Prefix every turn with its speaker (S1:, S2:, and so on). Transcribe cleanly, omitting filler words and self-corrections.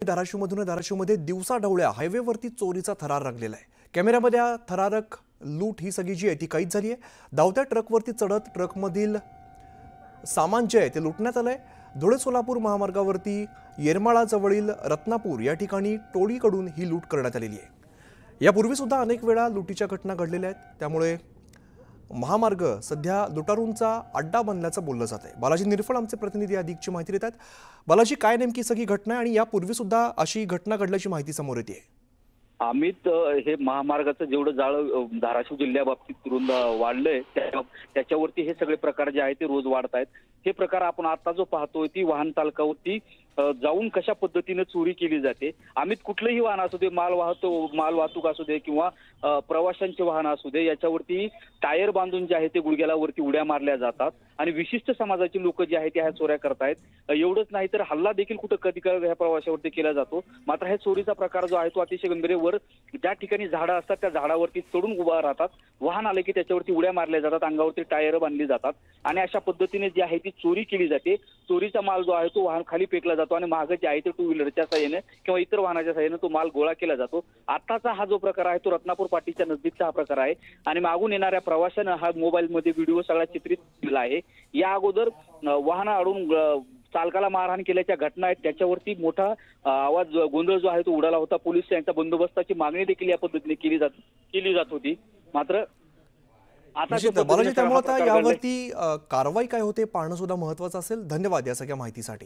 S1: धाराशिवमध्ये दिवसाढवळ्या हायवेवरती चोरीचा थरार रंगलेला आहे। कॅमेऱ्यामध्ये थरारक लूट ही सगळी जी आहे ती कैद झाली आहे। धावत्या ट्रकवरती चढत ट्रकमधील सामान जे आहे ते लुटण्यात आलंय। धुळे सोलापूर महामार्गावरती येरमाळा जवळील रत्नापूर या ठिकाणी टोळीकडून ही लूट करण्यात आलेली आहे। यापूर्वी सुद्धा अनेक वेळा लुटीच्या घटना घडलेल्या आहेत, त्यामुळे महामार्ग सध्या लुटारूंचा अड्डा बनल्याचं बोललं जात आहे। बालाजी निरफळ आमचे प्रतिनिधी अधिकची माहिती देतात। बालाजी, काय नेमकी सगळी घटना आहे आणि यापूर्वी सुद्धा अशी घटना घडल्याची माहिती समोर येते?
S2: अमित, हे महामार्गाचं जेवढं जाळं धाराशिव जिल्ह्याबाबतीत रुंद वाढलंय त्याच्यावरती हे सगळे प्रकार जे आहेत ते रोज वाढत आहेत। हे प्रकार आपण आता जो पाहतोय ती वाहन चालकावरती जाऊन कशा पद्धतीने चोरी केली जाते। अमित, कुठलंही वाहन असू दे, माल वाहतूक असू दे किंवा प्रवाशांचे वाहन असू दे, याच्यावरती टायर बांधून जे आहे ते गुडघ्याला वरती उड्या मारल्या जातात आणि विशिष्ट समाजाची लोक जे आहेत ते ह्या चोऱ्या करतायत। एवढंच नाही तर हल्ला देखील कुठं कधी कधी ह्या प्रवाशावरती केला जातो। मात्र हा चोरीचा प्रकार जो आहे तो अतिशय गंभीर आहे। वर ज्या ठिकाणी झाडं असतात त्या झाडावरती चढून उभा राहतात, वाहन आले की त्याच्यावरती उड्या मारल्या जातात, अंगावरती टायर बांधली जातात आणि अशा पद्धतीने जी आहे ती चोरी केली जाते। चोरीचा माल जो आहे तो वाहन खाली फेकला जातो आणि मागे जे आहे ते टू व्हीलरच्या साहाय्याने किंवा इतर वाहनाच्या साहाय्याने तो माल गोळा केला जातो। आताचा हा जो प्रकार आहे तो रत्नापूर पाटीच्या नजदीकचा हा प्रकार आहे आणि मागून येणाऱ्या प्रवाशानं हा मोबाईलमध्ये व्हिडिओ सगळा चित्रित केला आहे। या अगोदर वाहन अडून चालकाला मारहाण केल्याच्या घटना आहेत, त्याच्यावरती मोठा आवाज गोंधळ जो आहे तो उडाला होता। पोलीस यांच्या बंदोबस्ताची मागणी देखील या पद्धतीने केली जात होती। मात्र आता
S1: बालाजी, त्यामुळे आता यावरती कारवाई काय होते पाहणं सुद्धा महत्त्वाचं असेल। धन्यवाद या सगळ्या माहितीसाठी।